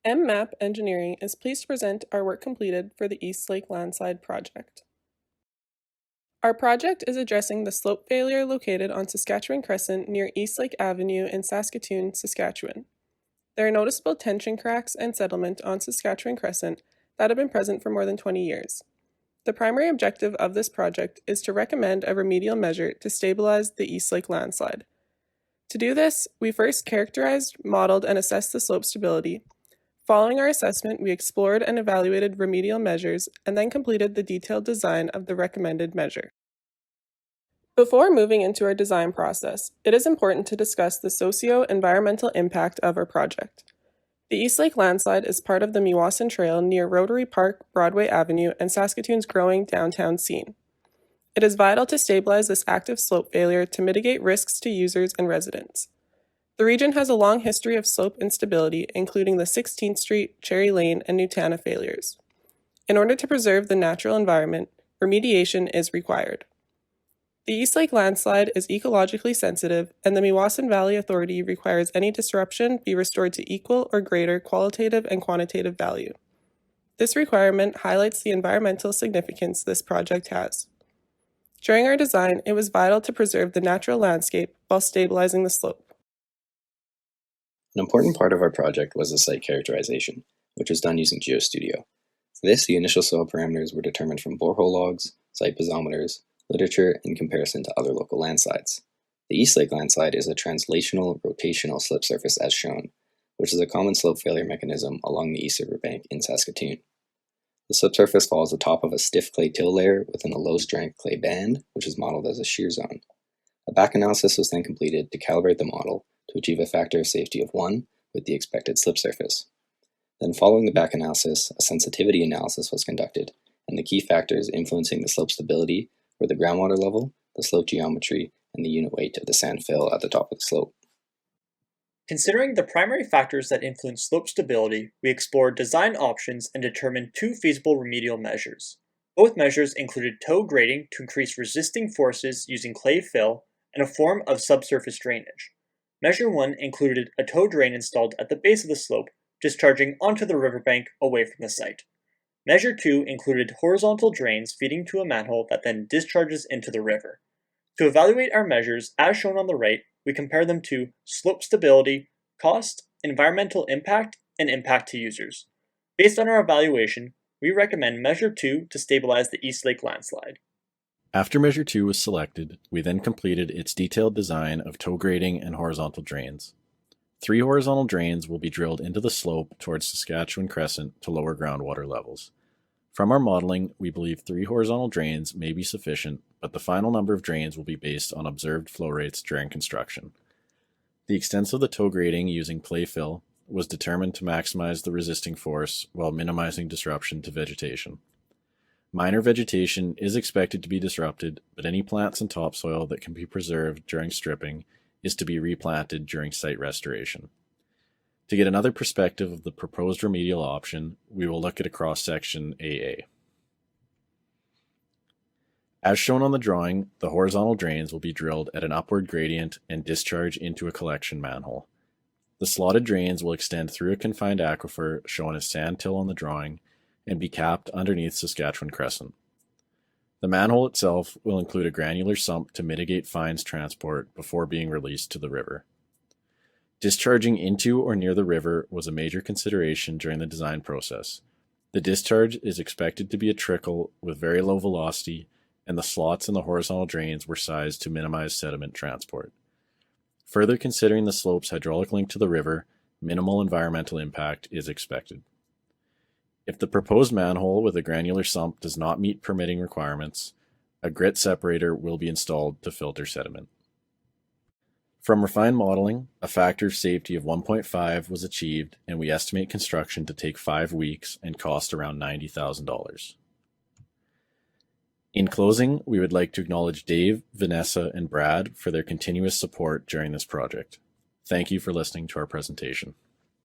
MMAP Engineering is pleased to present our work completed for the Eastlake Landslide project. Our project is addressing the slope failure located on Saskatchewan Crescent near Eastlake Avenue in Saskatoon, Saskatchewan. There are noticeable tension cracks and settlement on Saskatchewan Crescent that have been present for more than 20 years. The primary objective of this project is to recommend a remedial measure to stabilize the Eastlake landslide. To do this, we first characterized, modeled, and assessed the slope stability. Following our assessment, we explored and evaluated remedial measures and then completed the detailed design of the recommended measure. Before moving into our design process, it is important to discuss the socio-environmental impact of our project. The Eastlake landslide is part of the Meewasin Trail near Rotary Park, Broadway Avenue, and Saskatoon's growing downtown scene. It is vital to stabilize this active slope failure to mitigate risks to users and residents. The region has a long history of slope instability, including the 16th Street, Cherry Lane, and Nutana failures. In order to preserve the natural environment, remediation is required. The Eastlake landslide is ecologically sensitive, and the Meewasin Valley Authority requires any disruption be restored to equal or greater qualitative and quantitative value. This requirement highlights the environmental significance this project has. During our design, it was vital to preserve the natural landscape while stabilizing the slope. An important part of our project was the site characterization, which was done using GeoStudio. For this, the initial soil parameters were determined from borehole logs, site piezometers, literature, in comparison to other local landslides. The Eastlake landslide is a translational rotational slip surface as shown, which is a common slope failure mechanism along the East River bank in Saskatoon. The slip surface follows atop of a stiff clay till layer within a low-strength clay band, which is modeled as a shear zone. A back analysis was then completed to calibrate the model to achieve a factor of safety of 1 with the expected slip surface. Then following the back analysis, a sensitivity analysis was conducted, and the key factors influencing the slope stability were the groundwater level, the slope geometry, and the unit weight of the sand fill at the top of the slope. Considering the primary factors that influence slope stability, we explored design options and determined 2 feasible remedial measures. Both measures included toe grading to increase resisting forces using clay fill and a form of subsurface drainage. Measure 1 included a toe drain installed at the base of the slope, discharging onto the riverbank away from the site. Measure 2 included horizontal drains feeding to a manhole that then discharges into the river. To evaluate our measures, as shown on the right, we compare them to slope stability, cost, environmental impact, and impact to users. Based on our evaluation, we recommend Measure 2 to stabilize the Eastlake landslide. After Measure 2 was selected, we then completed its detailed design of toe grading and horizontal drains. 3 horizontal drains will be drilled into the slope towards Saskatchewan Crescent to lower groundwater levels. From our modeling, we believe 3 horizontal drains may be sufficient, but the final number of drains will be based on observed flow rates during construction. The extent of the toe grading using clay fill was determined to maximize the resisting force while minimizing disruption to vegetation. Minor vegetation is expected to be disrupted, but any plants and topsoil that can be preserved during stripping is to be replanted during site restoration. To get another perspective of the proposed remedial option, we will look at a cross-section AA. As shown on the drawing, the horizontal drains will be drilled at an upward gradient and discharge into a collection manhole. The slotted drains will extend through a confined aquifer shown as sand till on the drawing and be capped underneath Saskatchewan Crescent. The manhole itself will include a granular sump to mitigate fines transport before being released to the river. Discharging into or near the river was a major consideration during the design process. The discharge is expected to be a trickle with very low velocity, and the slots in the horizontal drains were sized to minimize sediment transport. Further considering the slope's hydraulic link to the river, minimal environmental impact is expected. If the proposed manhole with a granular sump does not meet permitting requirements, a grit separator will be installed to filter sediment. From refined modeling, a factor of safety of 1.5 was achieved, and we estimate construction to take 5 weeks and cost around $90,000. In closing, we would like to acknowledge Dave, Vanessa, and Brad for their continuous support during this project. Thank you for listening to our presentation.